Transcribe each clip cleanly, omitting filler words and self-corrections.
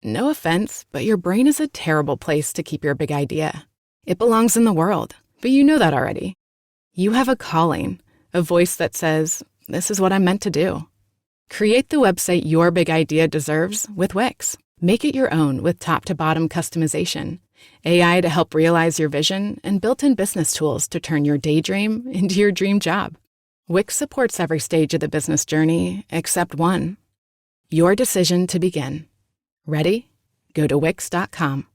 No offense, but your brain is a terrible place to keep your big idea. It belongs in the world, but you know that already. You have a calling, a voice that says, this is what I'm meant to do. Create the website your big idea deserves with Wix. Make it your own with top-to-bottom customization, AI to help realize your vision, and built-in business tools to turn your daydream into your dream job. Wix supports every stage of the business journey except one. Your decision to begin. Ready? Go to Wix.com.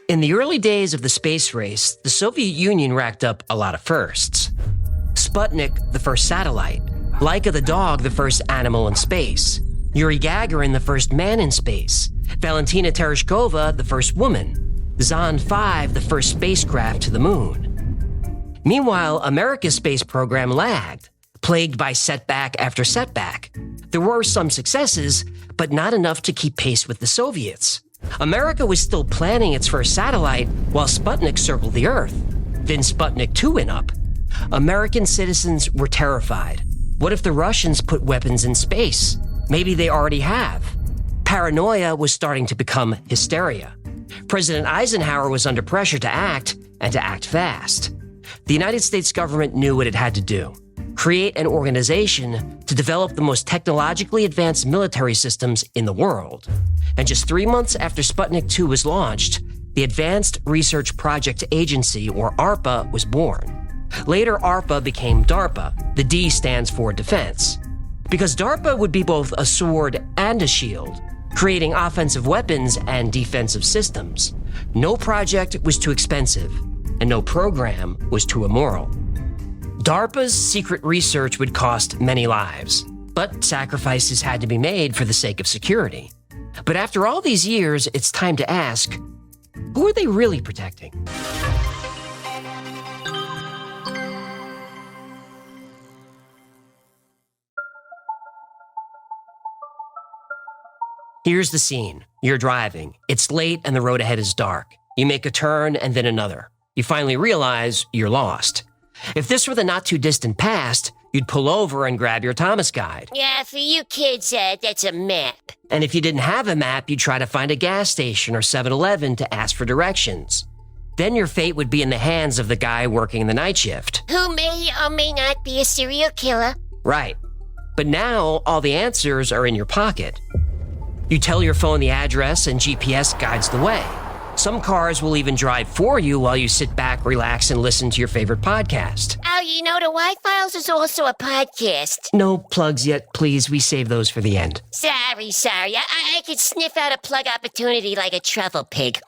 In the early days of the space race, the Soviet Union racked up a lot of firsts. Sputnik, the first satellite. Laika the dog, the first animal in space. Yuri Gagarin, the first man in space. Valentina Tereshkova, the first woman. Zond 5, the first spacecraft to the moon. Meanwhile, America's space program lagged, plagued by setback after setback. There were some successes, but not enough to keep pace with the Soviets. America was still planning its first satellite while Sputnik circled the Earth. Then Sputnik 2 went up. American citizens were terrified. What if the Russians put weapons in space? Maybe they already have. Paranoia was starting to become hysteria. President Eisenhower was under pressure to act, and to act fast. The United States government knew what it had to do: create an organization to develop the most technologically advanced military systems in the world. And just 3 months after Sputnik 2 was launched, the Advanced Research Project Agency, or ARPA, was born. Later, ARPA became DARPA. The D stands for defense. Because DARPA would be both a sword and a shield, creating offensive weapons and defensive systems. No project was too expensive, and no program was too immoral. DARPA's secret research would cost many lives, but sacrifices had to be made for the sake of security. But after all these years, it's time to ask, who are they really protecting? Here's the scene. You're driving. It's late and the road ahead is dark. You make a turn and then another. You finally realize you're lost. If this were the not-too-distant past, you'd pull over and grab your Thomas guide. Yeah, for you kids, that's a map. And if you didn't have a map, you'd try to find a gas station or 7-Eleven to ask for directions. Then your fate would be in the hands of the guy working the night shift. Who may or may not be a serial killer. Right. But now, all the answers are in your pocket. You tell your phone the address and GPS guides the way. Some cars will even drive for you while you sit back, relax, and listen to your favorite podcast. Oh, you know, the Y-Files is also a podcast. No plugs yet, please. We save those for the end. Sorry. I could sniff out a plug opportunity like a truffle pig.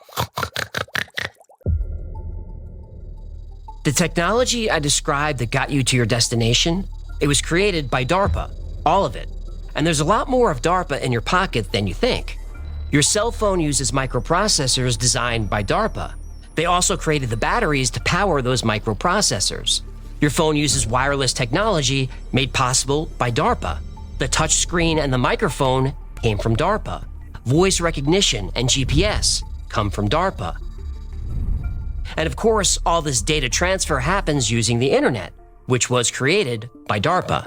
The technology I described that got you to your destination, it was created by DARPA. All of it. And there's a lot more of DARPA in your pocket than you think. Your cell phone uses microprocessors designed by DARPA. They also created the batteries to power those microprocessors. Your phone uses wireless technology made possible by DARPA. The touchscreen and the microphone came from DARPA. Voice recognition and GPS come from DARPA. And of course, all this data transfer happens using the internet, which was created by DARPA.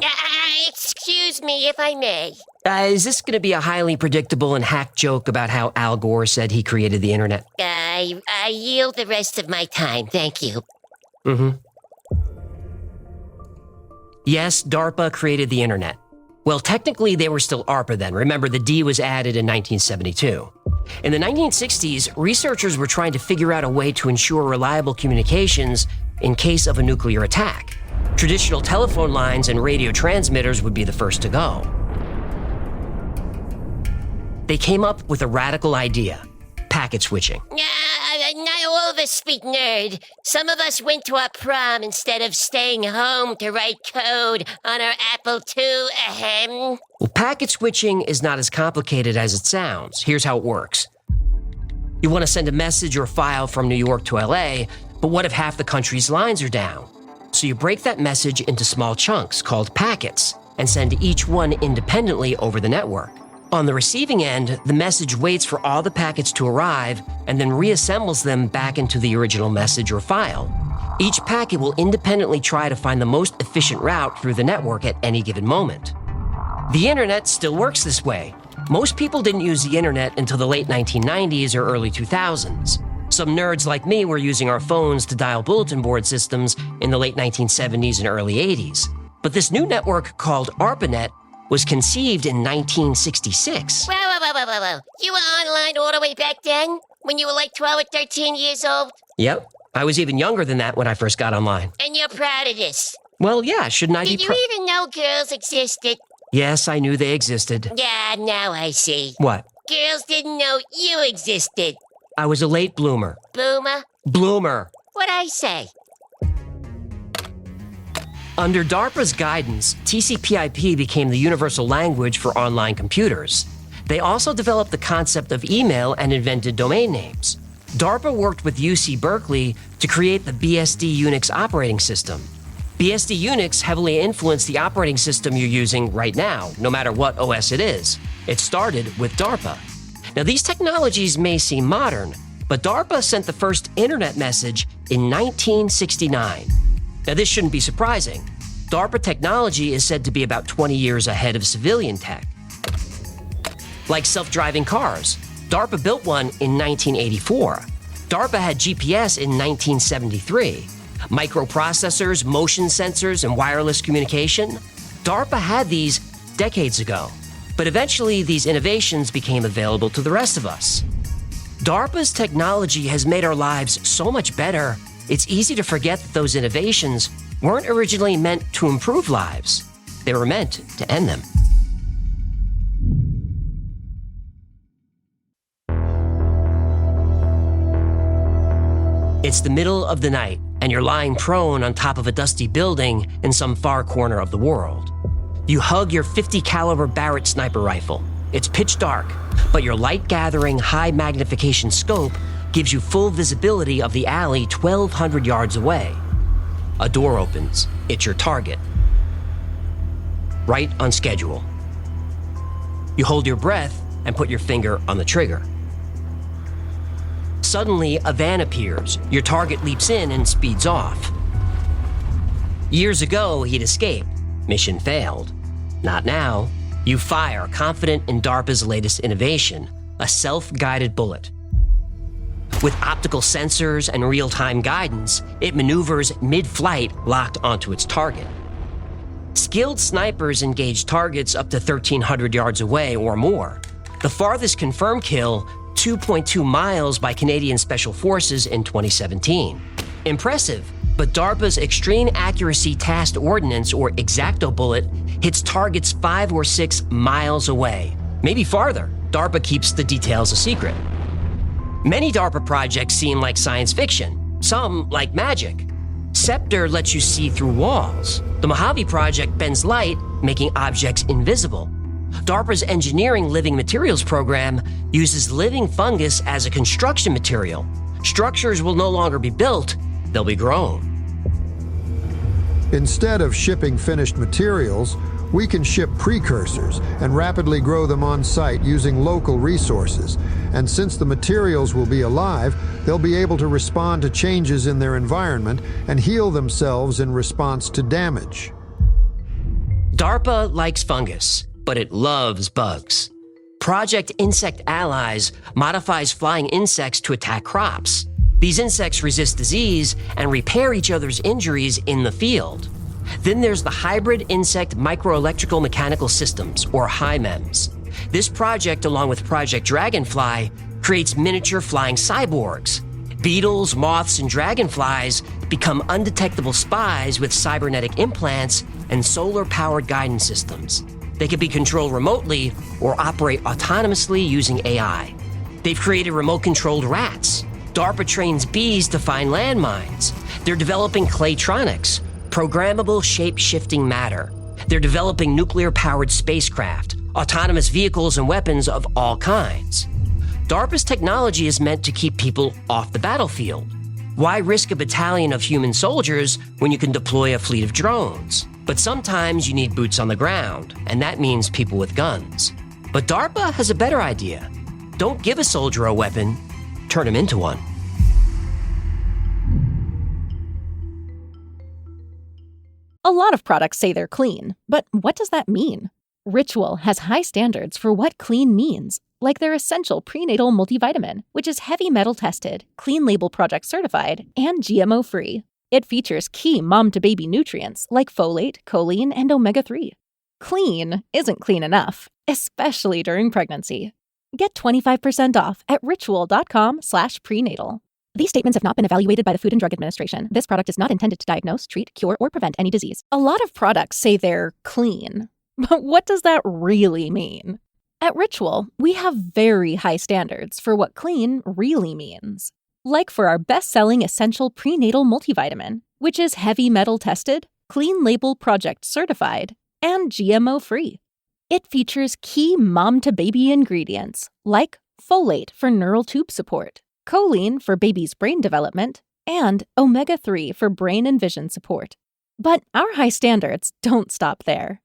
Excuse me, if I may. Is this going to be a highly predictable and hack joke about how Al Gore said he created the internet? I yield the rest of my time, thank you. Yes, DARPA created the internet. Well, technically, they were still ARPA then. Remember, the D was added in 1972. In the 1960s, researchers were trying to figure out a way to ensure reliable communications in case of a nuclear attack. Traditional telephone lines and radio transmitters would be the first to go. They came up with a radical idea: packet switching. Not all of us speak nerd. Some of us went to our prom instead of staying home to write code on our Apple II. Well, packet switching is not as complicated as it sounds. Here's how it works. You want to send a message or file from New York to LA, but what if half the country's lines are down? So you break that message into small chunks called packets and send each one independently over the network. On the receiving end, the message waits for all the packets to arrive and then reassembles them back into the original message or file. Each packet will independently try to find the most efficient route through the network at any given moment. The internet still works this way. Most people didn't use the internet until the late 1990s or early 2000s. Some nerds like me were using our phones to dial bulletin board systems in the late 1970s and early 80s. But this new network called ARPANET was conceived in 1966. Whoa. You were online all the way back then? When you were like 12 or 13 years old? Yep. I was even younger than that when I first got online. And you're proud of this? Well, yeah, shouldn't I be Did you even know girls existed? Yes, I knew they existed. Yeah, now I see. What? Girls didn't know you existed. I was a late bloomer. Boomer? Bloomer. What'd I say? Under DARPA's guidance, TCP/IP became the universal language for online computers. They also developed the concept of email and invented domain names. DARPA worked with UC Berkeley to create the BSD Unix operating system. BSD Unix heavily influenced the operating system you're using right now, no matter what OS it is. It started with DARPA. Now, these technologies may seem modern, but DARPA sent the first internet message in 1969. Now, this shouldn't be surprising. DARPA technology is said to be about 20 years ahead of civilian tech. Like self-driving cars, DARPA built one in 1984. DARPA had GPS in 1973. Microprocessors, motion sensors, and wireless communication. DARPA had these decades ago. But eventually, these innovations became available to the rest of us. DARPA's technology has made our lives so much better, it's easy to forget that those innovations weren't originally meant to improve lives. They were meant to end them. It's the middle of the night, and you're lying prone on top of a dusty building in some far corner of the world. You hug your .50 caliber Barrett sniper rifle. It's pitch dark, but your light-gathering, high-magnification scope gives you full visibility of the alley 1,200 yards away. A door opens. It's your target. Right on schedule. You hold your breath and put your finger on the trigger. Suddenly, a van appears. Your target leaps in and speeds off. Years ago, he'd escaped. Mission failed. Not now. You fire, confident in DARPA's latest innovation, a self-guided bullet. With optical sensors and real-time guidance, it maneuvers mid-flight locked onto its target. Skilled snipers engage targets up to 1,300 yards away or more. The farthest confirmed kill, 2.2 miles by Canadian Special Forces in 2017. Impressive, but DARPA's Extreme Accuracy Tasked Ordnance, or Exacto bullet, hits targets 5 or 6 miles away. Maybe farther. DARPA keeps the details a secret. Many DARPA projects seem like science fiction, some like magic. Scepter lets you see through walls. The Mojave Project bends light, making objects invisible. DARPA's Engineering Living Materials program uses living fungus as a construction material. Structures will no longer be built, they'll be grown. Instead of shipping finished materials, we can ship precursors and rapidly grow them on site using local resources. And since the materials will be alive, they'll be able to respond to changes in their environment and heal themselves in response to damage. DARPA likes fungus, but it loves bugs. Project Insect Allies modifies flying insects to attack crops. These insects resist disease and repair each other's injuries in the field. Then there's the Hybrid Insect Microelectrical Mechanical Systems, or HIMEMS. This project, along with Project Dragonfly, creates miniature flying cyborgs. Beetles, moths, and dragonflies become undetectable spies with cybernetic implants and solar-powered guidance systems. They can be controlled remotely or operate autonomously using AI. They've created remote-controlled rats. DARPA trains bees to find landmines. They're developing claytronics, programmable shape-shifting matter. They're developing nuclear-powered spacecraft, autonomous vehicles, and weapons of all kinds. DARPA's technology is meant to keep people off the battlefield. Why risk a battalion of human soldiers when you can deploy a fleet of drones? But sometimes you need boots on the ground, and that means people with guns. But DARPA has a better idea. Don't give a soldier a weapon, turn him into one. A lot of products say they're clean, but what does that mean? Ritual has high standards for what clean means, like their essential prenatal multivitamin, which is heavy metal tested, clean label project certified, and GMO free. It features key mom-to-baby nutrients like folate, choline, and omega-3. Clean isn't clean enough, especially during pregnancy. Get 25% off at ritual.com/prenatal. These statements have not been evaluated by the Food and Drug Administration. This product is not intended to diagnose, treat, cure, or prevent any disease. A lot of products say they're clean, but what does that really mean? At Ritual, we have very high standards for what clean really means. Like for our best-selling essential prenatal multivitamin, which is heavy metal tested, clean label project certified, and GMO free. It features key mom-to-baby ingredients like folate for neural tube support, choline for baby's brain development, and omega-3 for brain and vision support. But our high standards don't stop there.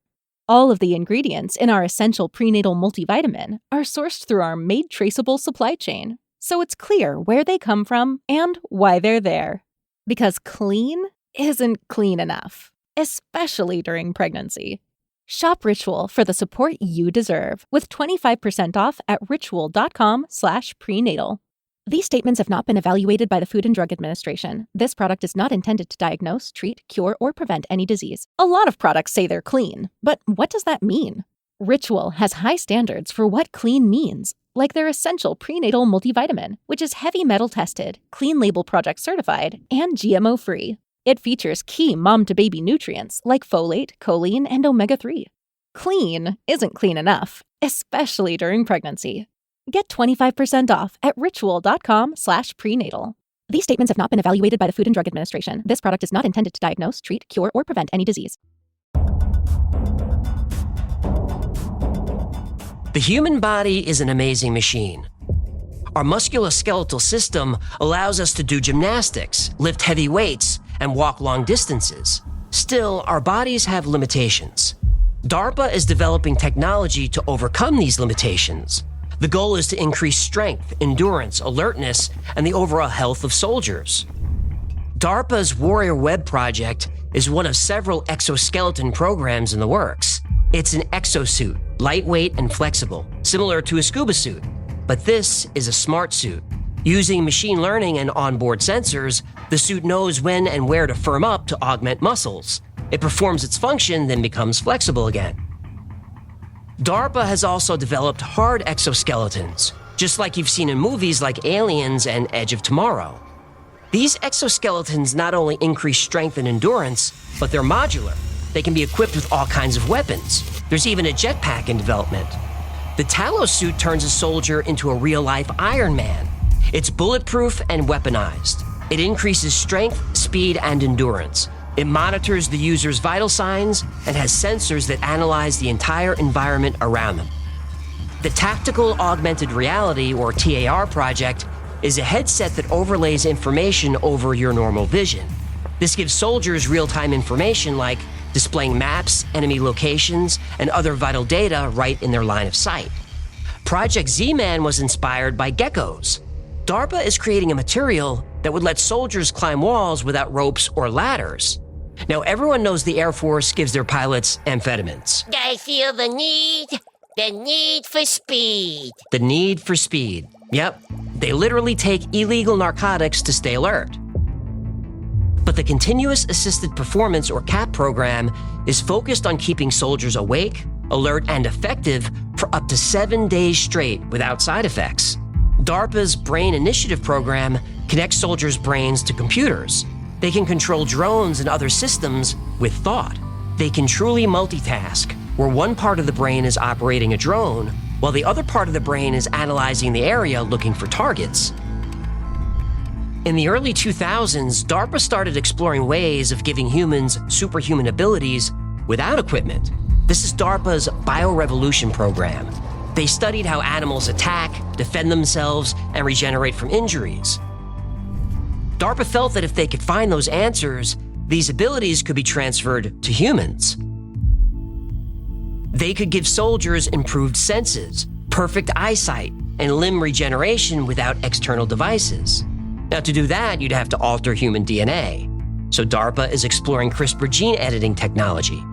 All of the ingredients in our essential prenatal multivitamin are sourced through our made traceable supply chain, so it's clear where they come from and why they're there. Because clean isn't clean enough, especially during pregnancy. Shop Ritual for the support you deserve with 25% off at ritual.com/prenatal. These statements have not been evaluated by the Food and Drug Administration. This product is not intended to diagnose, treat, cure, or prevent any disease. A lot of products say they're clean, but what does that mean? Ritual has high standards for what clean means, like their essential prenatal multivitamin, which is heavy metal tested, clean label project certified, and GMO free. It features key mom-to-baby nutrients like folate, choline, and omega-3. Clean isn't clean enough, especially during pregnancy. Get 25% off at ritual.com/prenatal. These statements have not been evaluated by the Food and Drug Administration. This product is not intended to diagnose, treat, cure, or prevent any disease. The human body is an amazing machine. Our musculoskeletal system allows us to do gymnastics, lift heavy weights, and walk long distances. Still, our bodies have limitations. DARPA is developing technology to overcome these limitations. The goal is to increase strength, endurance, alertness, and the overall health of soldiers. DARPA's Warrior Web project is one of several exoskeleton programs in the works. It's an exosuit, lightweight and flexible, similar to a scuba suit. But this is a smart suit. Using machine learning and onboard sensors, the suit knows when and where to firm up to augment muscles. It performs its function, then becomes flexible again. DARPA has also developed hard exoskeletons, just like you've seen in movies like Aliens and Edge of Tomorrow. These exoskeletons not only increase strength and endurance, but they're modular. They can be equipped with all kinds of weapons. There's even a jetpack in development. The Talos suit turns a soldier into a real-life Iron Man. It's bulletproof and weaponized. It increases strength, speed, and endurance. It monitors the user's vital signs and has sensors that analyze the entire environment around them. The Tactical Augmented Reality, or TAR project, is a headset that overlays information over your normal vision. This gives soldiers real-time information like displaying maps, enemy locations, and other vital data right in their line of sight. Project Z-Man was inspired by geckos. DARPA is creating a material that would let soldiers climb walls without ropes or ladders. Now, everyone knows the Air Force gives their pilots amphetamines. I feel the need for speed. The need for speed. Yep, they literally take illegal narcotics to stay alert. But the Continuous Assisted Performance, or CAP program, is focused on keeping soldiers awake, alert, and effective for up to 7 days straight without side effects. DARPA's Brain Initiative program connects soldiers' brains to computers. They can control drones and other systems with thought. They can truly multitask, where one part of the brain is operating a drone, while the other part of the brain is analyzing the area looking for targets. In the early 2000s, DARPA started exploring ways of giving humans superhuman abilities without equipment. This is DARPA's Biorevolution program. They studied how animals attack, defend themselves, and regenerate from injuries. DARPA felt that if they could find those answers, these abilities could be transferred to humans. They could give soldiers improved senses, perfect eyesight, and limb regeneration without external devices. Now, to do that, you'd have to alter human DNA. So DARPA is exploring CRISPR gene editing technology.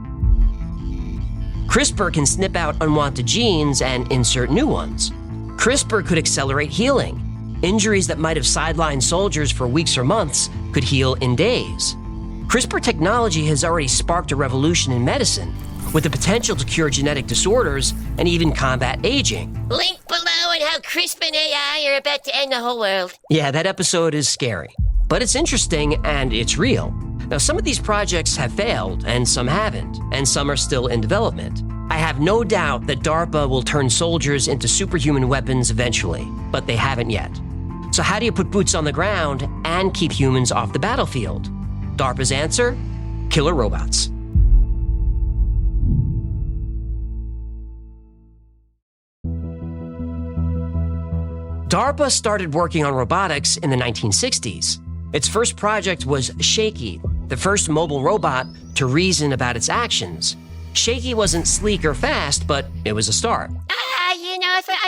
CRISPR can snip out unwanted genes and insert new ones. CRISPR could accelerate healing. Injuries that might have sidelined soldiers for weeks or months could heal in days. CRISPR technology has already sparked a revolution in medicine, with the potential to cure genetic disorders and even combat aging. Link below on how CRISPR and AI are about to end the whole world. Yeah, that episode is scary, but it's interesting and it's real. Now, some of these projects have failed and some haven't, and some are still in development. I have no doubt that DARPA will turn soldiers into superhuman weapons eventually, but they haven't yet. So how do you put boots on the ground and keep humans off the battlefield? DARPA's answer? Killer robots. DARPA started working on robotics in the 1960s. Its first project was Shaky, the first mobile robot to reason about its actions. Shaky wasn't sleek or fast, but it was a start.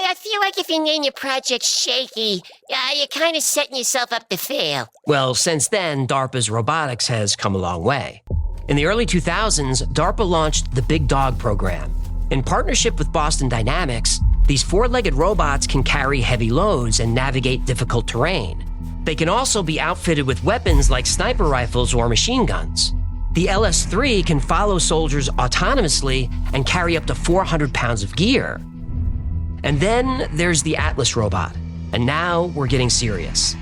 I feel like if you name your project Shaky, you're kind of setting yourself up to fail. Well, since then, DARPA's robotics has come a long way. In the early 2000s, DARPA launched the Big Dog program. In partnership with Boston Dynamics, these four-legged robots can carry heavy loads and navigate difficult terrain. They can also be outfitted with weapons like sniper rifles or machine guns. The LS-3 can follow soldiers autonomously and carry up to 400 pounds of gear. And then there's the Atlas robot, and now we're getting serious.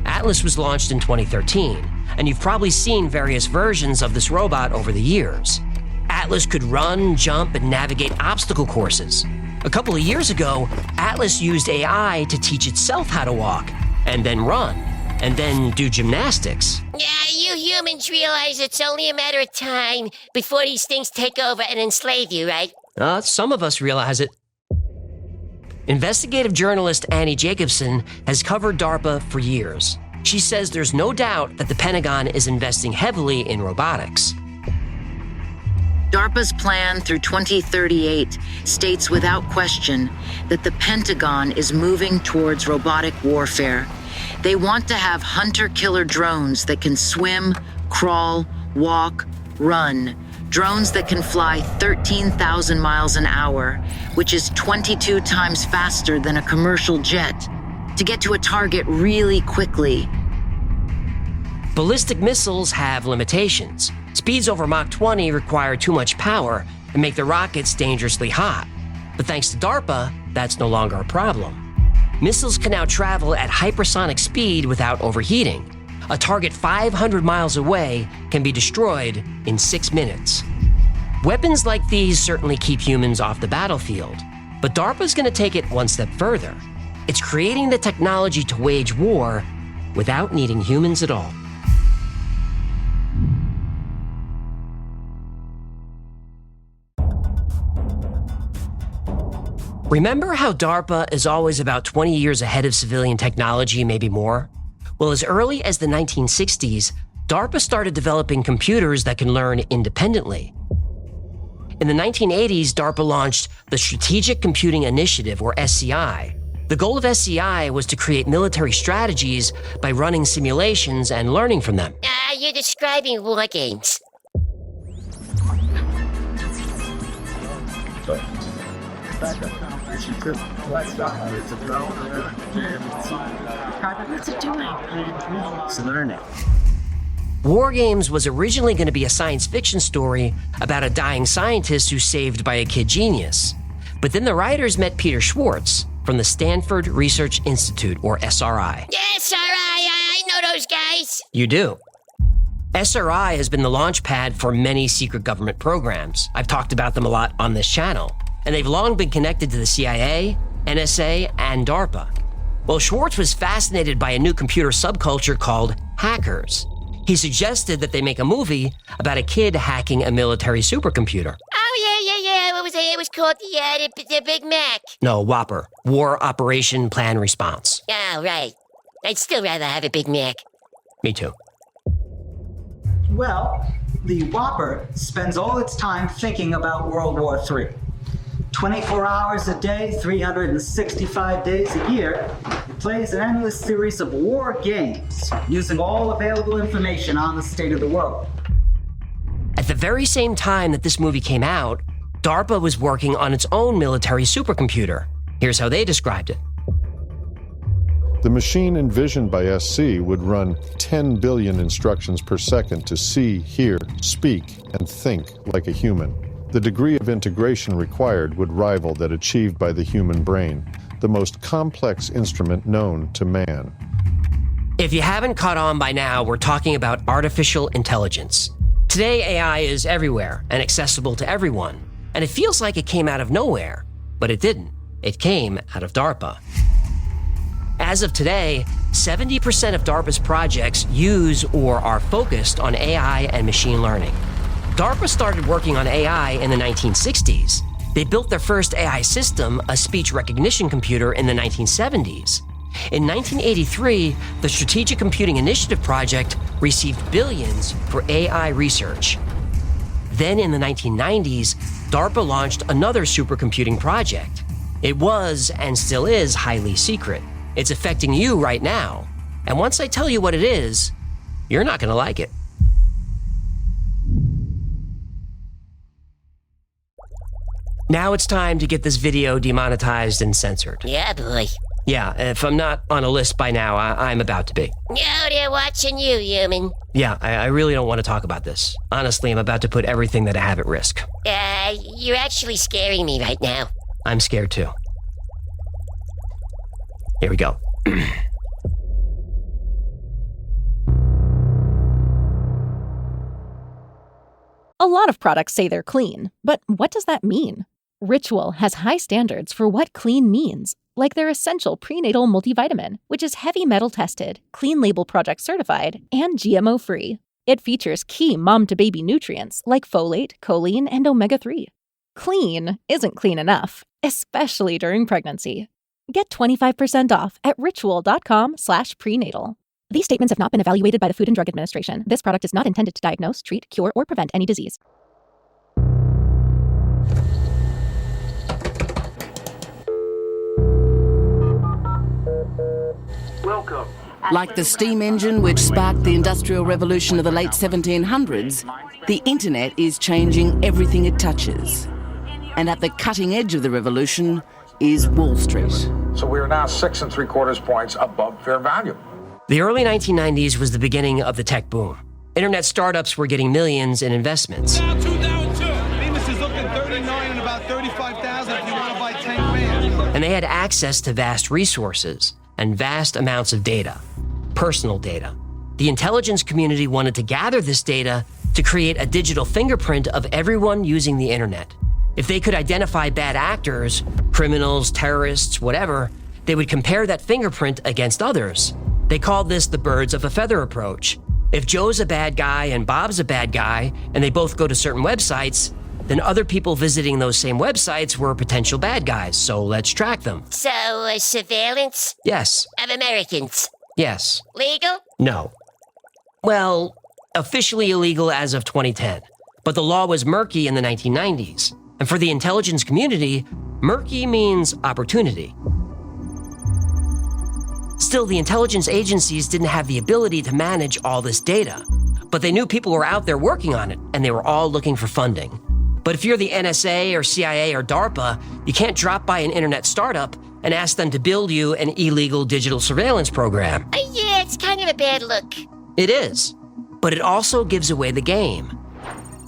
Atlas was launched in 2013, and you've probably seen various versions of this robot over the years. Atlas could run, jump, and navigate obstacle courses. A couple of years ago, Atlas used AI to teach itself how to walk, and then run, and then do gymnastics. Yeah, you humans realize it's only a matter of time before these things take over and enslave you, right? Some of us realize it. Investigative journalist Annie Jacobson has covered DARPA for years. She says there's no doubt that the Pentagon is investing heavily in robotics. DARPA's plan through 2038 states without question that the Pentagon is moving towards robotic warfare. They want to have hunter-killer drones that can swim, crawl, walk, run. Drones that can fly 13,000 miles an hour, which is 22 times faster than a commercial jet, to get to a target really quickly. Ballistic missiles have limitations. Speeds over Mach 20 require too much power and make the rockets dangerously hot. But thanks to DARPA, that's no longer a problem. Missiles can now travel at hypersonic speed without overheating. A target 500 miles away can be destroyed in 6 minutes. Weapons like these certainly keep humans off the battlefield, but DARPA's going to take it one step further. It's creating the technology to wage war without needing humans at all. Remember how DARPA is always about 20 years ahead of civilian technology, maybe more? Well, as early as the 1960s, DARPA started developing computers that can learn independently. In the 1980s, DARPA launched the Strategic Computing Initiative, or SCI. The goal of SCI was to create military strategies by running simulations and learning from them. You're describing war games. War Games was originally going to be a science fiction story about a dying scientist who's saved by a kid genius. But then the writers met Peter Schwartz from the Stanford Research Institute, or SRI. Yeah, SRI, I know those guys. You do. SRI has been the launch pad for many secret government programs. I've talked about them a lot on this channel, and they've long been connected to the CIA, NSA, and DARPA. Well, Schwartz was fascinated by a new computer subculture called hackers. He suggested that they make a movie about a kid hacking a military supercomputer. Oh, yeah. What was it? It was called the Big Mac. No, Whopper. War Operation Plan Response. Oh, right. I'd still rather have a Big Mac. Me too. Well, The Whopper spends all its time thinking about World War III. 24 hours a day, 365 days a year, it plays an endless series of war games, using all available information on the state of the world. At the very same time that this movie came out, DARPA was working on its own military supercomputer. Here's how they described it. The machine envisioned by SC would run 10 billion instructions per second to see, hear, speak, and think like a human. The degree of integration required would rival that achieved by the human brain, the most complex instrument known to man. If you haven't caught on by now, we're talking about artificial intelligence. Today, AI is everywhere and accessible to everyone, and it feels like it came out of nowhere, but it didn't. It came out of DARPA. As of today, 70% of DARPA's projects use or are focused on AI and machine learning. DARPA started working on AI in the 1960s. They built their first AI system, a speech recognition computer, in the 1970s. In 1983, the Strategic Computing Initiative project received billions for AI research. Then in the 1990s, DARPA launched another supercomputing project. It was, and still is, highly secret. It's affecting you right now. And once I tell you what it is, you're not going to like it. Now it's time to get this video demonetized and censored. Yeah, boy. Yeah, if I'm not on a list by now, I'm about to be. No, they're watching you, human. Yeah, I really don't want to talk about this. Honestly, I'm about to put everything that I have at risk. You're actually scaring me right now. I'm scared too. Here we go. A lot of products say they're clean, but what does that mean? Ritual has high standards for what clean means, like their essential prenatal multivitamin, which is heavy metal tested, clean label project certified, and GMO free. It features key mom-to-baby nutrients like folate, choline, and omega-3. Clean isn't clean enough, especially during pregnancy. Get 25% off at ritual.com/prenatal. These statements have not been evaluated by the Food and Drug Administration. This product is not intended to diagnose, treat, cure, or prevent any disease. Welcome. Like the steam engine which sparked the Industrial Revolution of the late 1700s, the internet is changing everything it touches. And at the cutting edge of the revolution is Wall Street. So we are now 6 3/4 points above fair value. The early 1990s was the beginning of the tech boom. Internet startups were getting millions in investments. Down two. Venus is looking 39 and about 35,000 if you want to buy 10 grand. And they had access to vast resources and vast amounts of data, personal data. The intelligence community wanted to gather this data to create a digital fingerprint of everyone using the internet. If they could identify bad actors, criminals, terrorists, whatever, they would compare that fingerprint against others. They called this the birds of a feather approach. If Joe's a bad guy and Bob's a bad guy, and they both go to certain websites, then other people visiting those same websites were potential bad guys, so let's track them. So, surveillance? Yes. Of Americans? Yes. Legal? No. Well, officially illegal as of 2010, but the law was murky in the 1990s. And for the intelligence community, murky means opportunity. Still, the intelligence agencies didn't have the ability to manage all this data, but they knew people were out there working on it, and they were all looking for funding. But if you're the NSA or CIA or DARPA, you can't drop by an internet startup and ask them to build you an illegal digital surveillance program. Yeah, it's kind of a bad look. It is, but it also gives away the game.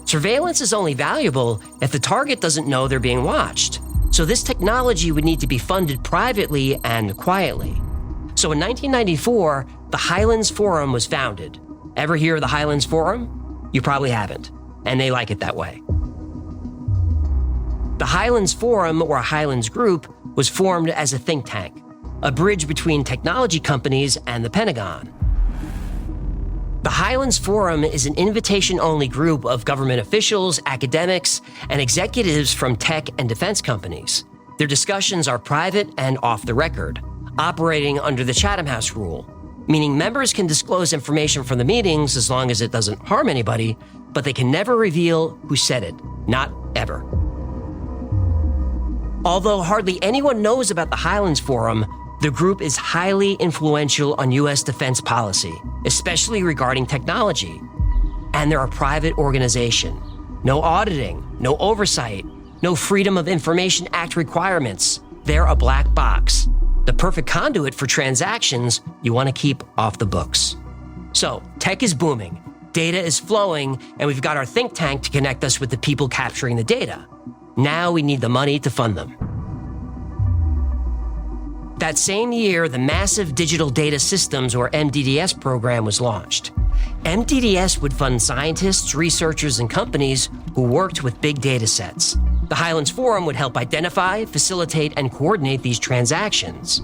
Surveillance is only valuable if the target doesn't know they're being watched. So this technology would need to be funded privately and quietly. So in 1994, the Highlands Forum was founded. Ever hear of the Highlands Forum? You probably haven't, and they like it that way. The Highlands Forum, or Highlands Group, was formed as a think tank, a bridge between technology companies and the Pentagon. The Highlands Forum is an invitation-only group of government officials, academics, and executives from tech and defense companies. Their discussions are private and off the record, operating under the Chatham House rule, meaning members can disclose information from the meetings as long as it doesn't harm anybody, but they can never reveal who said it. Not ever. Although hardly anyone knows about the Highlands Forum, the group is highly influential on U.S. defense policy, especially regarding technology. And they're a private organization. No auditing, no oversight, no Freedom of Information Act requirements. They're a black box, the perfect conduit for transactions you want to keep off the books. So, tech is booming, data is flowing, and we've got our think tank to connect us with the people capturing the data. Now we need the money to fund them. That same year, the Massive Digital Data Systems, or MDDS program, was launched. MDDS would fund scientists, researchers, and companies who worked with big data sets. The Highlands Forum would help identify, facilitate, and coordinate these transactions.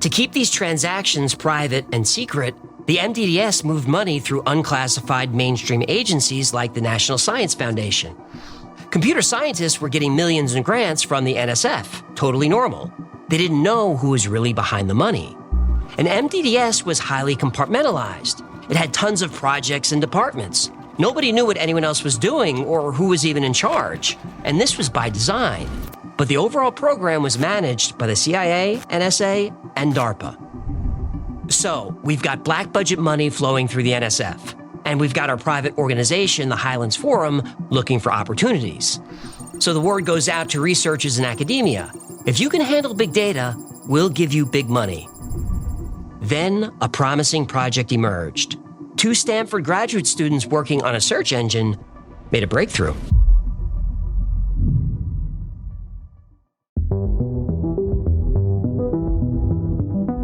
To keep these transactions private and secret, the MDDS moved money through unclassified mainstream agencies like the National Science Foundation. Computer scientists were getting millions in grants from the NSF, totally normal. They didn't know who was really behind the money. And MDDS was highly compartmentalized. It had tons of projects and departments. Nobody knew what anyone else was doing or who was even in charge. And this was by design. But the overall program was managed by the CIA, NSA, and DARPA. So, we've got black budget money flowing through the NSF. And we've got our private organization, the Highlands Forum, looking for opportunities. So the word goes out to researchers in academia. If you can handle big data, we'll give you big money. Then a promising project emerged. 2 Stanford graduate students working on a search engine made a breakthrough.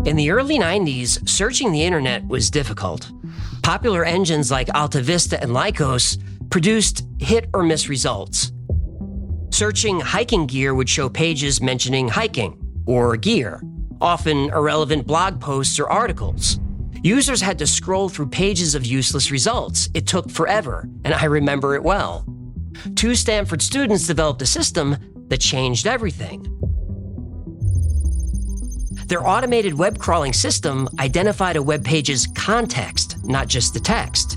In the early 90s, searching the internet was difficult. Popular engines like Alta Vista and Lycos produced hit or miss results. Searching hiking gear would show pages mentioning hiking or gear, often irrelevant blog posts or articles. Users had to scroll through pages of useless results. It took forever, and I remember it well. 2 Stanford students developed a system that changed everything. Their automated web crawling system identified a web page's context, not just the text.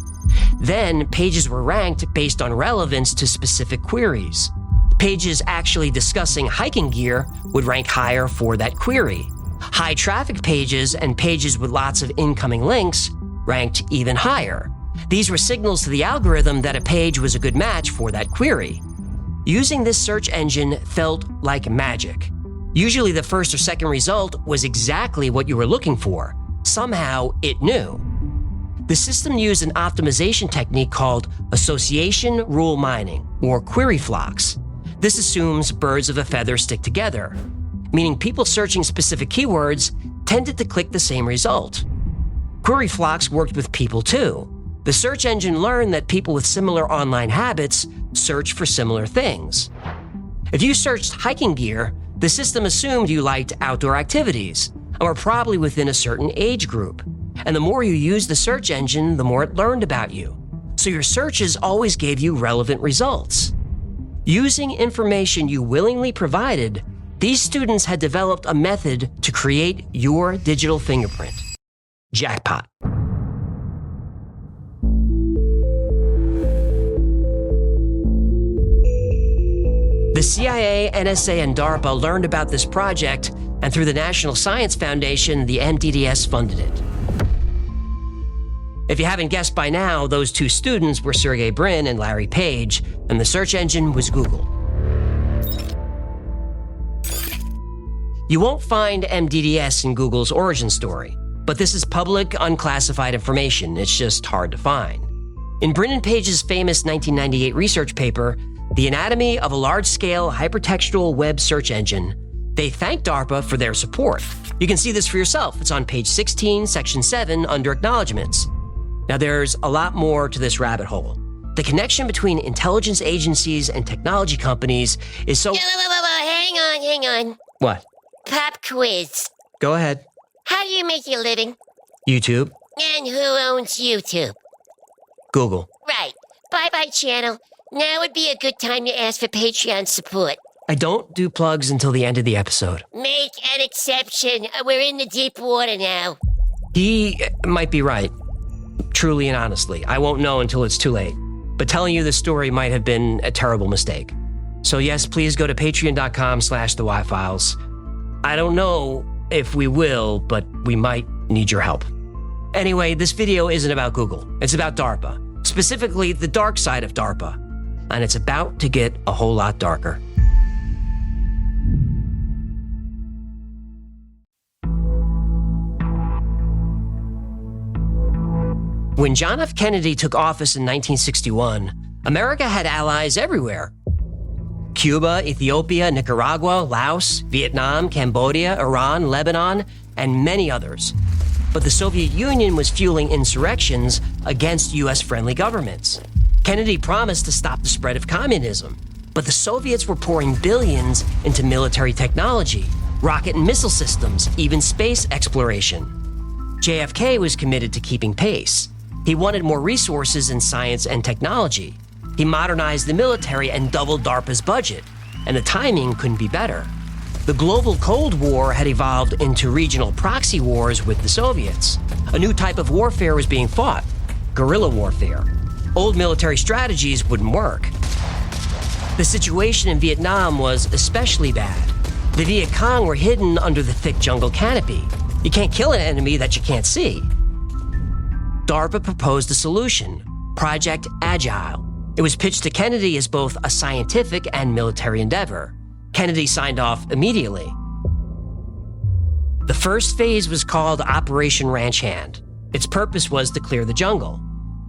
Then, pages were ranked based on relevance to specific queries. Pages actually discussing hiking gear would rank higher for that query. High traffic pages and pages with lots of incoming links ranked even higher. These were signals to the algorithm that a page was a good match for that query. Using this search engine felt like magic. Usually the first or second result was exactly what you were looking for. Somehow it knew. The system used an optimization technique called association rule mining, or query flocks. This assumes birds of a feather stick together, meaning people searching specific keywords tended to click the same result. Query flocks worked with people too. The search engine learned that people with similar online habits search for similar things. If you searched hiking gear, the system assumed you liked outdoor activities and were probably within a certain age group. And the more you used the search engine, the more it learned about you. So your searches always gave you relevant results. Using information you willingly provided, these students had developed a method to create your digital fingerprint. Jackpot. The CIA, NSA, and DARPA learned about this project, and through the National Science Foundation, the MDDS funded it. If you haven't guessed by now, those 2 students were Sergey Brin and Larry Page, and the search engine was Google. You won't find MDDS in Google's origin story, but this is public, unclassified information. It's just hard to find. In Brin and Page's famous 1998 research paper, The Anatomy of a Large-Scale Hypertextual Web Search Engine, they thanked DARPA for their support. You can see this for yourself. It's on page 16, section 7, under Acknowledgements. Now, there's a lot more to this rabbit hole. The connection between intelligence agencies and technology companies is so... Hang on. What? Pop quiz. Go ahead. How do you make your living? YouTube. And who owns YouTube? Google. Right. Bye-bye, channel. Now would be a good time to ask for Patreon support. I don't do plugs until the end of the episode. Make an exception. We're in the deep water now. He might be right. Truly and honestly. I won't know until it's too late. but telling you this story might have been a terrible mistake. So yes, please go to patreon.com/thewhyfiles. I don't know if we will, but we might need your help. Anyway, this video isn't about Google. It's about DARPA, specifically the dark side of DARPA. And it's about to get a whole lot darker. When John F. Kennedy took office in 1961, America had allies everywhere. Cuba, Ethiopia, Nicaragua, Laos, Vietnam, Cambodia, Iran, Lebanon, and many others. But the Soviet Union was fueling insurrections against US-friendly governments. Kennedy promised to stop the spread of communism, but the Soviets were pouring billions into military technology, rocket and missile systems, even space exploration. JFK was committed to keeping pace. He wanted more resources in science and technology. He modernized the military and doubled DARPA's budget, and the timing couldn't be better. The global Cold War had evolved into regional proxy wars with the Soviets. A new type of warfare was being fought, guerrilla warfare. Old military strategies wouldn't work. The situation in Vietnam was especially bad. The Viet Cong were hidden under the thick jungle canopy. You can't kill an enemy that you can't see. DARPA proposed a solution, Project Agile. It was pitched to Kennedy as both a scientific and military endeavor. Kennedy signed off immediately. The first phase was called Operation Ranch Hand. Its purpose was to clear the jungle.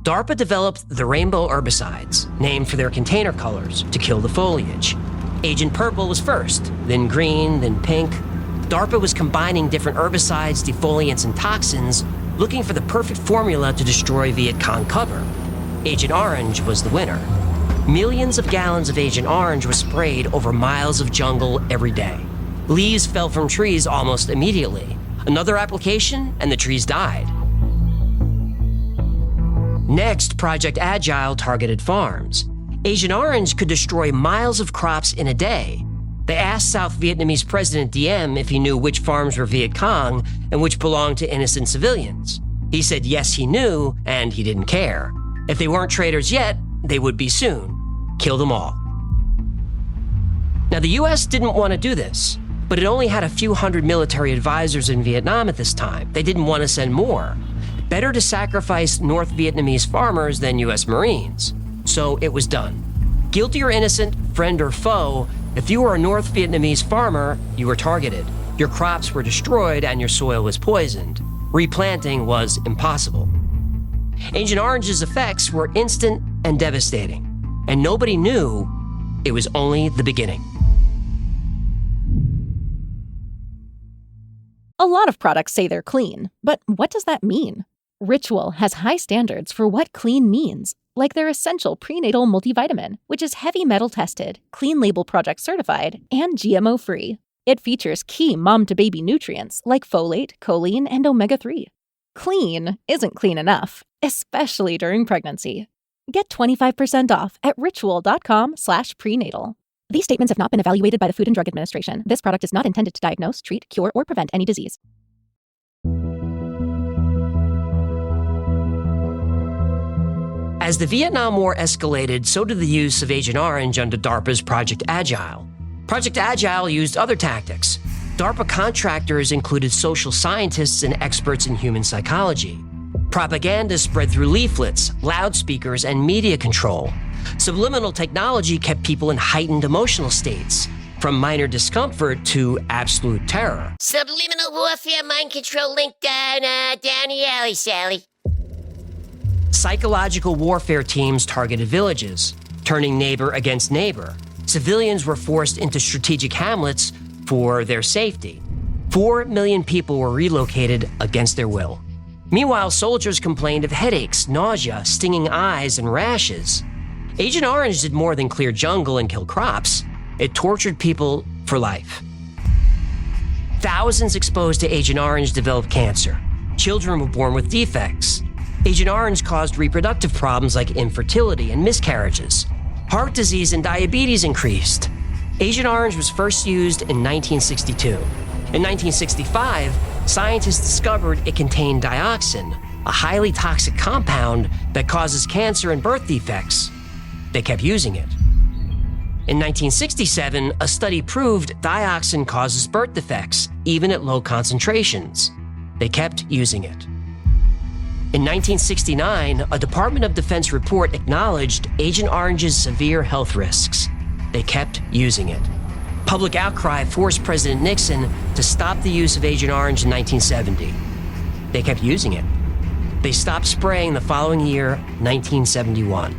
DARPA developed the rainbow herbicides, named for their container colors, to kill the foliage. Agent Purple was first, then green, then pink. DARPA was combining different herbicides, defoliants, and toxins, looking for the perfect formula to destroy Viet Cong cover. Agent Orange was the winner. Millions of gallons of Agent Orange were sprayed over miles of jungle every day. Leaves fell from trees almost immediately. Another application, and the trees died. Next, Project Agile targeted farms. Agent Orange could destroy miles of crops in a day. They asked South Vietnamese President Diem if he knew which farms were Viet Cong and which belonged to innocent civilians. He said yes, he knew, and he didn't care. If they weren't traitors yet, they would be soon. Kill them all. Now, the US didn't want to do this, but it only had a few hundred military advisors in Vietnam at this time. They didn't want to send more. Better to sacrifice North Vietnamese farmers than US Marines. So it was done. Guilty or innocent, friend or foe, if you were a North Vietnamese farmer, you were targeted. Your crops were destroyed and your soil was poisoned. Replanting was impossible. Agent Orange's effects were instant and devastating, and nobody knew it was only the beginning. A lot of products say they're clean, but what does that mean? Ritual has high standards for what clean means, like their essential prenatal multivitamin, which is heavy metal tested, clean label project certified, and GMO free. It features key mom-to-baby nutrients like folate, choline, and omega-3. Clean isn't clean enough, especially during pregnancy. Get 25% off at ritual.com/prenatal. These statements have not been evaluated by the Food and Drug Administration. This product is not intended to diagnose, treat, cure, or prevent any disease. As the Vietnam War escalated, so did the use of Agent Orange under DARPA's Project Agile. Project Agile used other tactics. DARPA contractors included social scientists and experts in human psychology. Propaganda spread through leaflets, loudspeakers, and media control. Subliminal technology kept people in heightened emotional states, from minor discomfort to absolute terror. Subliminal warfare, mind control link down the alley, Sally. Psychological warfare teams targeted villages, turning neighbor against neighbor. Civilians were forced into strategic hamlets for their safety. 4 million people were relocated against their will. Meanwhile, soldiers complained of headaches, nausea, stinging eyes, and rashes. Agent Orange did more than clear jungle and kill crops. It tortured people for life. Thousands exposed to Agent Orange developed cancer. Children were born with defects. Agent Orange caused reproductive problems like infertility and miscarriages. Heart disease and diabetes increased. Agent Orange was first used in 1962. In 1965, scientists discovered it contained dioxin, a highly toxic compound that causes cancer and birth defects. They kept using it. In 1967, a study proved dioxin causes birth defects, even at low concentrations. They kept using it. In 1969, a Department of Defense report acknowledged Agent Orange's severe health risks. They kept using it. Public outcry forced President Nixon to stop the use of Agent Orange in 1970. They kept using it. They stopped spraying the following year, 1971.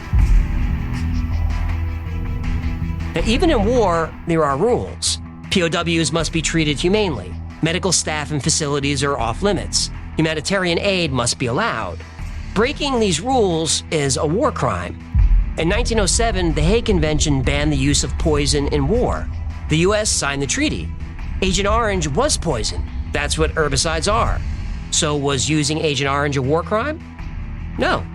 Now, even in war, there are rules. POWs must be treated humanely. Medical staff and facilities are off limits. Humanitarian aid must be allowed. Breaking these rules is a war crime. In 1907, the Hague Convention banned the use of poison in war. The U.S. signed the treaty. Agent Orange was poison. That's what herbicides are. So was using Agent Orange a war crime? No.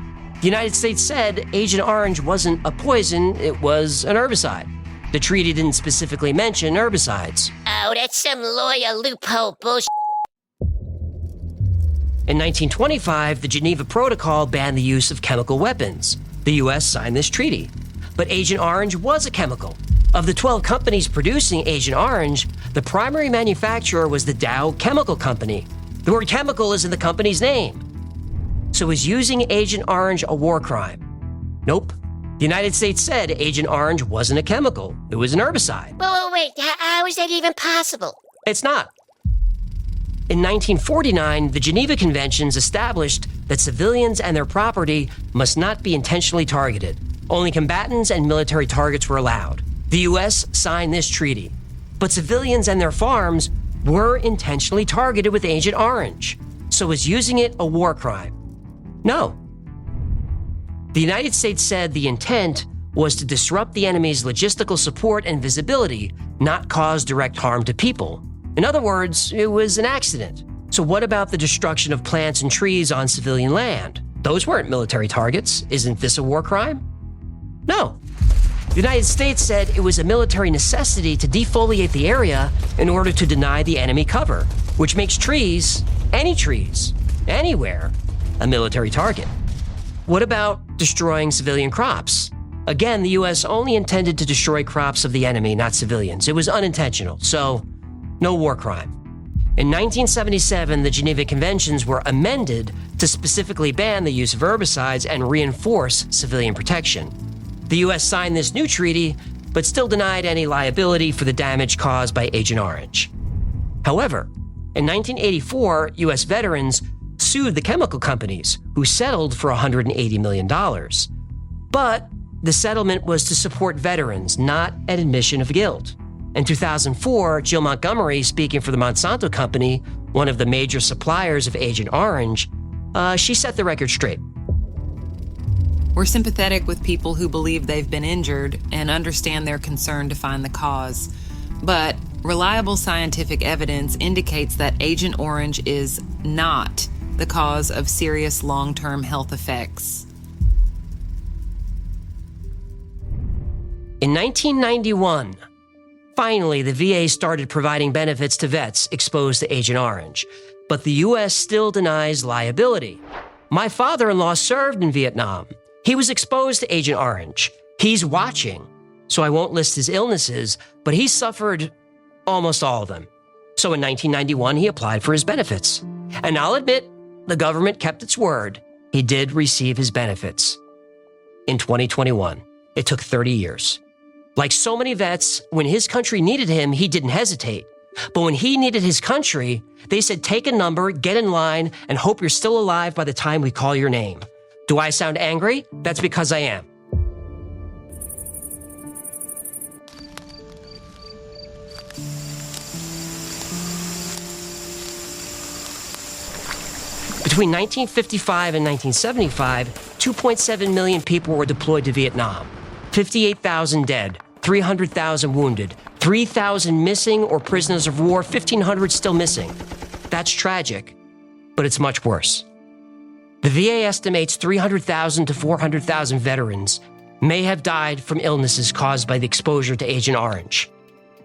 The United States said Agent Orange wasn't a poison, it was an herbicide. The treaty didn't specifically mention herbicides. Oh, that's some lawyer loophole bullshit. In 1925, the Geneva Protocol banned the use of chemical weapons. The U.S. signed this treaty. But Agent Orange was a chemical. Of the 12 companies producing Agent Orange, the primary manufacturer was the Dow Chemical Company. The word chemical is in the company's name. So is using Agent Orange a war crime? Nope. The United States said Agent Orange wasn't a chemical. It was an herbicide. Wait, how is that even possible? It's not. In 1949, the Geneva Conventions established that civilians and their property must not be intentionally targeted. Only combatants and military targets were allowed. The U.S. signed this treaty. But civilians and their farms were intentionally targeted with Agent Orange. So is using it a war crime? No. The United States said the intent was to disrupt the enemy's logistical support and visibility, not cause direct harm to people. In other words, it was an accident. So what about the destruction of plants and trees on civilian land? Those weren't military targets. Isn't this a war crime? No. The United States said it was a military necessity to defoliate the area in order to deny the enemy cover, which makes trees, anywhere, a military target. What about destroying civilian crops? Again, the U.S. only intended to destroy crops of the enemy, not civilians. It was unintentional, so no war crime. In 1977, the Geneva Conventions were amended to specifically ban the use of herbicides and reinforce civilian protection. The U.S. signed this new treaty, but still denied any liability for the damage caused by Agent Orange. However, in 1984, U.S. veterans sued the chemical companies, who settled for $180 million. But the settlement was to support veterans, not an admission of guilt. In 2004, Jill Montgomery, speaking for the Monsanto Company, one of the major suppliers of Agent Orange, she set the record straight. We're sympathetic with people who believe they've been injured and understand their concern to find the cause. But reliable scientific evidence indicates that Agent Orange is not the cause of serious long-term health effects. In 1991, finally, the VA started providing benefits to vets exposed to Agent Orange, but the U.S. still denies liability. My father-in-law served in Vietnam. He was exposed to Agent Orange. He's watching, so I won't list his illnesses, but he suffered almost all of them. So in 1991, he applied for his benefits. And I'll admit, the government kept its word. He did receive his benefits. In 2021, it took 30 years. Like so many vets, when his country needed him, he didn't hesitate. But when he needed his country, they said, take a number, get in line, and hope you're still alive by the time we call your name. Do I sound angry? That's because I am. Between 1955 and 1975, 2.7 million people were deployed to Vietnam. 58,000 dead, 300,000 wounded, 3,000 missing or prisoners of war, 1,500 still missing. That's tragic, but it's much worse. The VA estimates 300,000 to 400,000 veterans may have died from illnesses caused by the exposure to Agent Orange.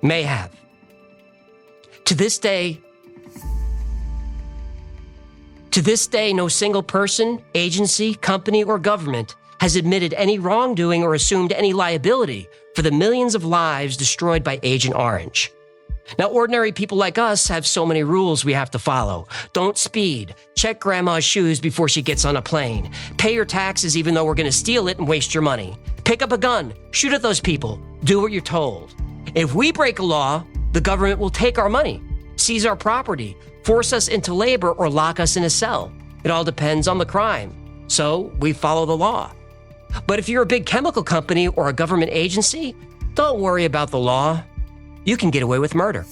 May have. To this day, no single person, agency, company, or government has admitted any wrongdoing or assumed any liability for the millions of lives destroyed by Agent Orange. Now, ordinary people like us have so many rules we have to follow. Don't speed. Check grandma's shoes before she gets on a plane. Pay your taxes even though we're going to steal it and waste your money. Pick up a gun. Shoot at those people. Do what you're told. If we break a law, the government will take our money, seize our property, force us into labor, or lock us in a cell. It all depends on the crime. So we follow the law. But if you're a big chemical company or a government agency, don't worry about the law. You can get away with murder.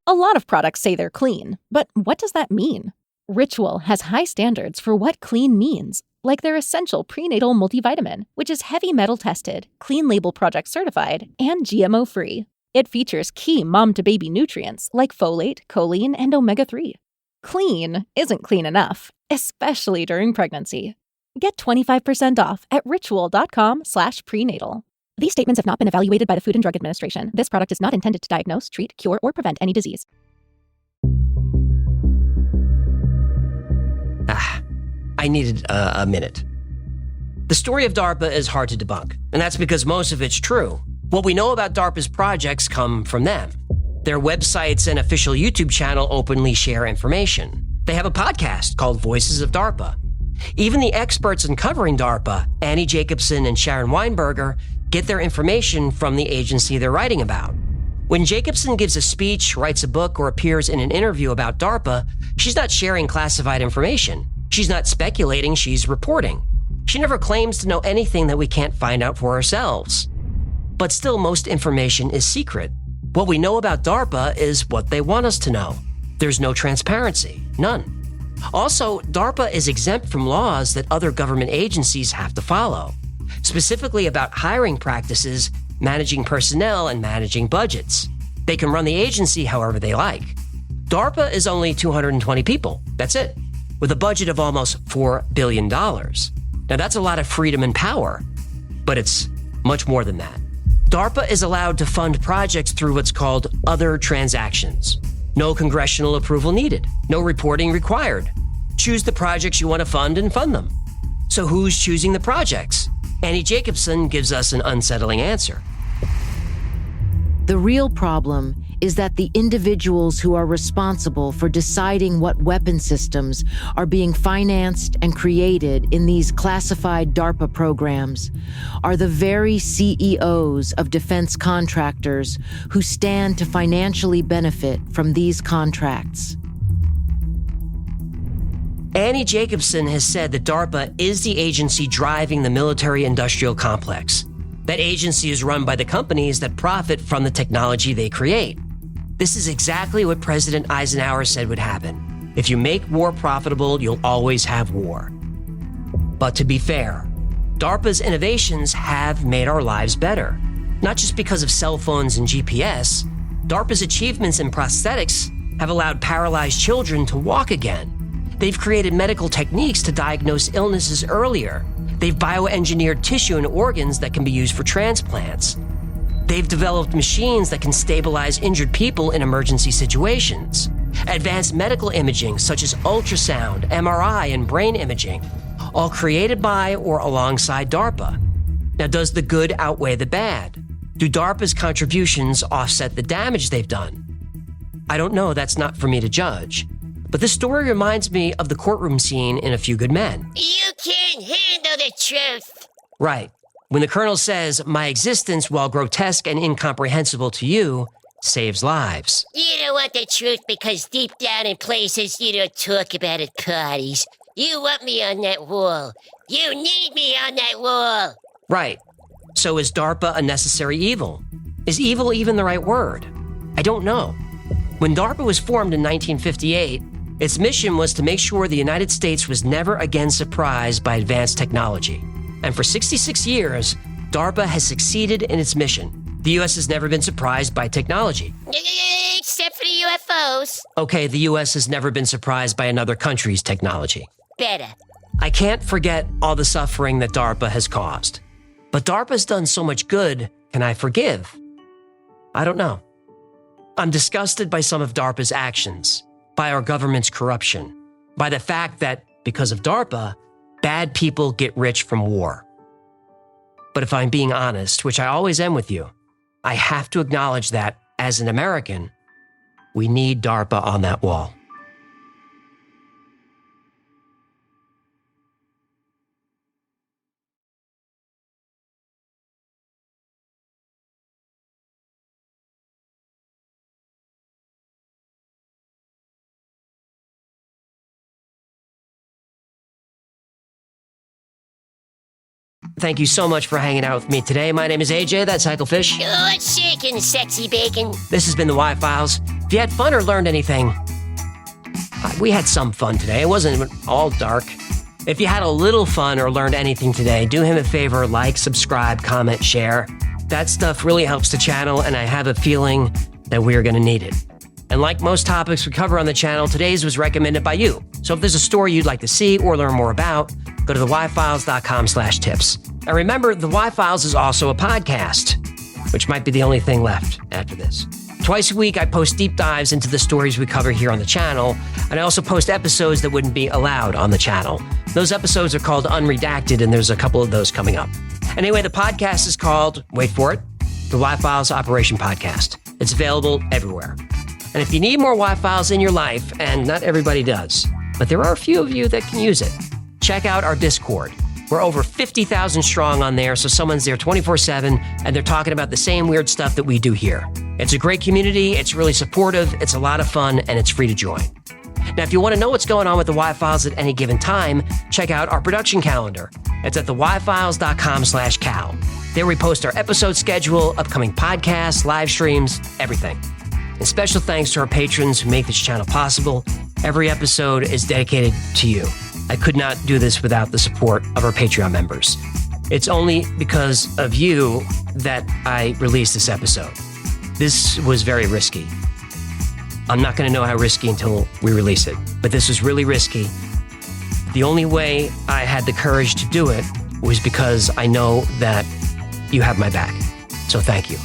A lot of products say they're clean, but what does that mean? Ritual has high standards for what clean means, like their essential prenatal multivitamin, which is heavy metal tested, clean label project certified, and GMO free. It features key mom-to-baby nutrients like folate, choline, and omega-3. Clean isn't clean enough, especially during pregnancy. Get 25% off at ritual.com/prenatal. These statements have not been evaluated by the Food and Drug Administration. This product is not intended to diagnose, treat, cure, or prevent any disease. I needed a minute. The story of DARPA is hard to debunk, and that's because most of it's true. What we know about DARPA's projects come from them. Their websites and official YouTube channel openly share information. They have a podcast called Voices of DARPA. Even the experts in covering DARPA, Annie Jacobson and Sharon Weinberger, get their information from the agency they're writing about. When Jacobson gives a speech, writes a book, or appears in an interview about DARPA, she's not sharing classified information. She's not speculating, she's reporting. She never claims to know anything that we can't find out for ourselves. But still, most information is secret. What we know about DARPA is what they want us to know. There's no transparency, none. Also, DARPA is exempt from laws that other government agencies have to follow, specifically about hiring practices, managing personnel, and managing budgets. They can run the agency however they like. DARPA is only 220 people, that's it, with a budget of almost $4 billion. Now that's a lot of freedom and power, but it's much more than that. DARPA is allowed to fund projects through what's called other transactions. No congressional approval needed. No reporting required. Choose the projects you want to fund and fund them. So who's choosing the projects? Annie Jacobson gives us an unsettling answer. The real problem is that the individuals who are responsible for deciding what weapon systems are being financed and created in these classified DARPA programs are the very CEOs of defense contractors who stand to financially benefit from these contracts. Annie Jacobson has said that DARPA is the agency driving the military-industrial complex. That agency is run by the companies that profit from the technology they create. This is exactly what President Eisenhower said would happen. If you make war profitable, you'll always have war. But to be fair, DARPA's innovations have made our lives better. Not just because of cell phones and GPS, DARPA's achievements in prosthetics have allowed paralyzed children to walk again. They've created medical techniques to diagnose illnesses earlier. They've bioengineered tissue and organs that can be used for transplants. They've developed machines that can stabilize injured people in emergency situations. Advanced medical imaging such as ultrasound, MRI, and brain imaging, all created by or alongside DARPA. Now, does the good outweigh the bad? Do DARPA's contributions offset the damage they've done? I don't know, that's not for me to judge. But this story reminds me of the courtroom scene in A Few Good Men. You can't handle the truth. Right. When the colonel says, "My existence, while grotesque and incomprehensible to you, saves lives." You don't want the truth because deep down in places you don't talk about at parties. You want me on that wall. You need me on that wall. Right. So is DARPA a necessary evil? Is evil even the right word? I don't know. When DARPA was formed in 1958, its mission was to make sure the United States was never again surprised by advanced technology. And for 66 years, DARPA has succeeded in its mission. The U.S. has never been surprised by technology. Except for the UFOs. Okay, the U.S. has never been surprised by another country's technology. Better. I can't forget all the suffering that DARPA has caused. But DARPA's done so much good, can I forgive? I don't know. I'm disgusted by some of DARPA's actions, by our government's corruption. by the fact that because of DARPA, bad people get rich from war. But if I'm being honest, which I always am with you, I have to acknowledge that as an American, we need DARPA on that wall. Thank you so much for hanging out with me today. My name is AJ, that's Hecklefish. Oh, it's shaking, sexy bacon. This has been the Y-Files. If you had fun or learned anything, we had some fun today. It wasn't all dark. If you had a little fun or learned anything today, do him a favor, like, subscribe, comment, share. That stuff really helps the channel, and I have a feeling that we're going to need it. And like most topics we cover on the channel, today's was recommended by you. So if there's a story you'd like to see or learn more about, go to theyfiles.com/tips. And remember, The Y-Files is also a podcast, which might be the only thing left after this. Twice a week, I post deep dives into the stories we cover here on the channel, and I also post episodes that wouldn't be allowed on the channel. Those episodes are called Unredacted, and there's a couple of those coming up. Anyway, the podcast is called, wait for it, The Y-Files Operation Podcast. It's available everywhere. And if you need more Y-Files in your life, and not everybody does, but there are a few of you that can use it, check out our Discord. We're over 50,000 strong on there, so someone's there 24/7, and they're talking about the same weird stuff that we do here. It's a great community, it's really supportive, it's a lot of fun, and it's free to join. Now, if you want to know what's going on with the Y-Files at any given time, check out our production calendar. It's at theyfiles.com/cal. There we post our episode schedule, upcoming podcasts, live streams, everything. And special thanks to our patrons who make this channel possible. Every episode is dedicated to you. I could not do this without the support of our Patreon members. It's only because of you that I released this episode. This was very risky. I'm not going to know how risky until we release it, but this was really risky. The only way I had the courage to do it was because I know that you have my back. So thank you.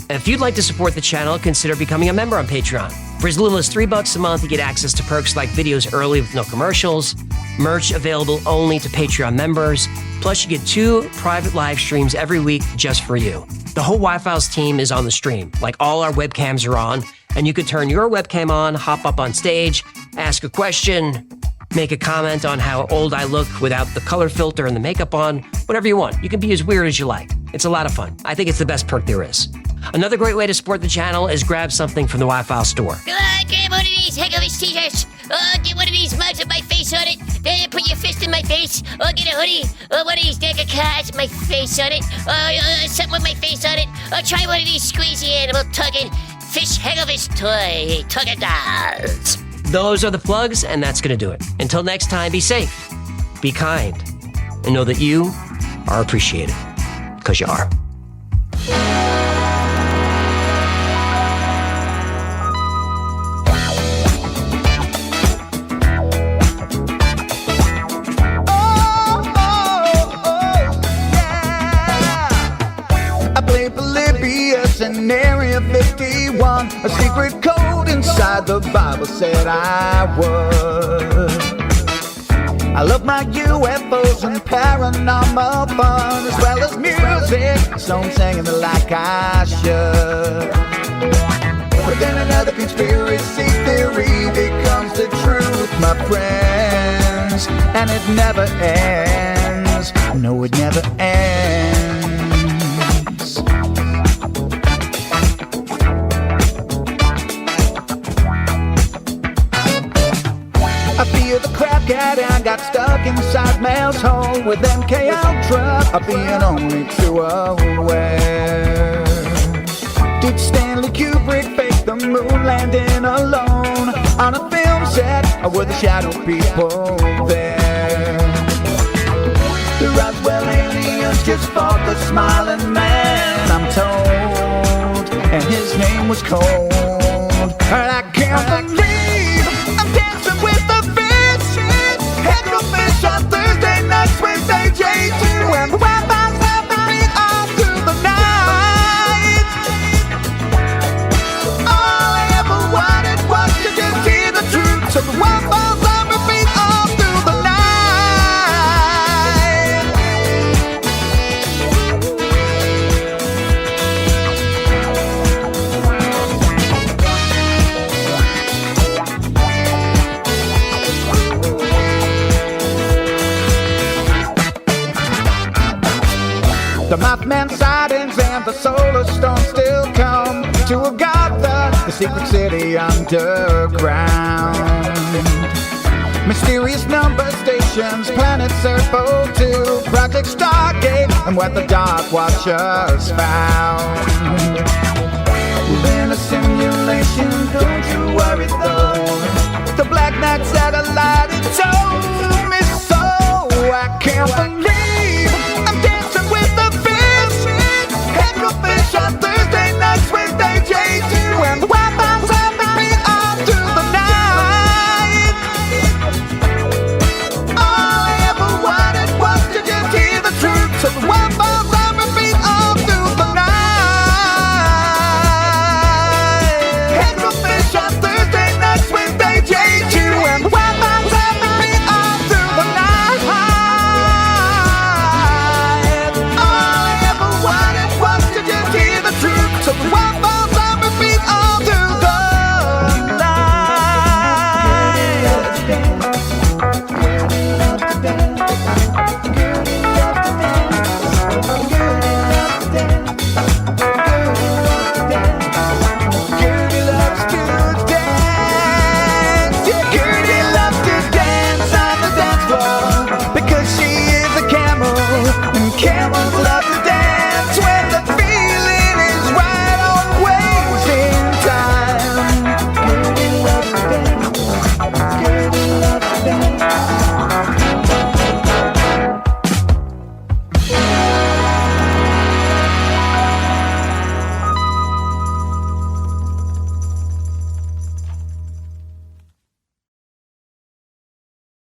And if you'd like to support the channel, consider becoming a member on Patreon. For as little as $3 a month, you get access to perks like videos early with no commercials, merch available only to Patreon members, plus you get 2 private live streams every week just for you. The whole Y-Files team is on the stream, like all our webcams are on, and you can turn your webcam on, hop up on stage, ask a question, make a comment on how old I look without the color filter and the makeup on, whatever you want. You can be as weird as you like. It's a lot of fun. I think it's the best perk there is. Another great way to support the channel is grab something from the Y-Files store. Grab one of these Hecklefish t-shirts. Get one of these mugs with my face on it. Then put your fist in my face. Get a hoodie. One of these deck of cards with my face on it. Something with my face on it. Try one of these squeezy animal tugging fish Hecklefish toy tugger dolls. Those are the plugs, and that's going to do it. Until next time, be safe, be kind, and know that you are appreciated, because you are. In Area 51, a secret code inside the Bible said I would. I love my UFOs and paranormal fun, as well as music, so I'm singing it like I should. But then another conspiracy theory becomes the truth, my friends, and it never ends. No, it never ends. I feel the crap cat and got stuck inside Mel's hole with MK Ultra. I'm being only too aware. Did Stanley Kubrick fake the moon landing alone on a film set, or were the shadow people there? The Roswell aliens just fought the smiling man, I'm told, and his name was Cold. And I can't believe I'm dancing with the fish. Hecklefish on Thursday nights with AJ2, and the Wi-Fi's having me all through the night. All I ever wanted was to just hear the truth, so the Wi-Fi's on repeat. The Mothman sightings and the solar storm still come to Agatha, the secret city underground. Mysterious number stations, planet Circle 2, Project Stargate, and what the Dark Watchers found. We're in a simulation, don't you worry though. The Black Knight satellite, it told me so. I can't believe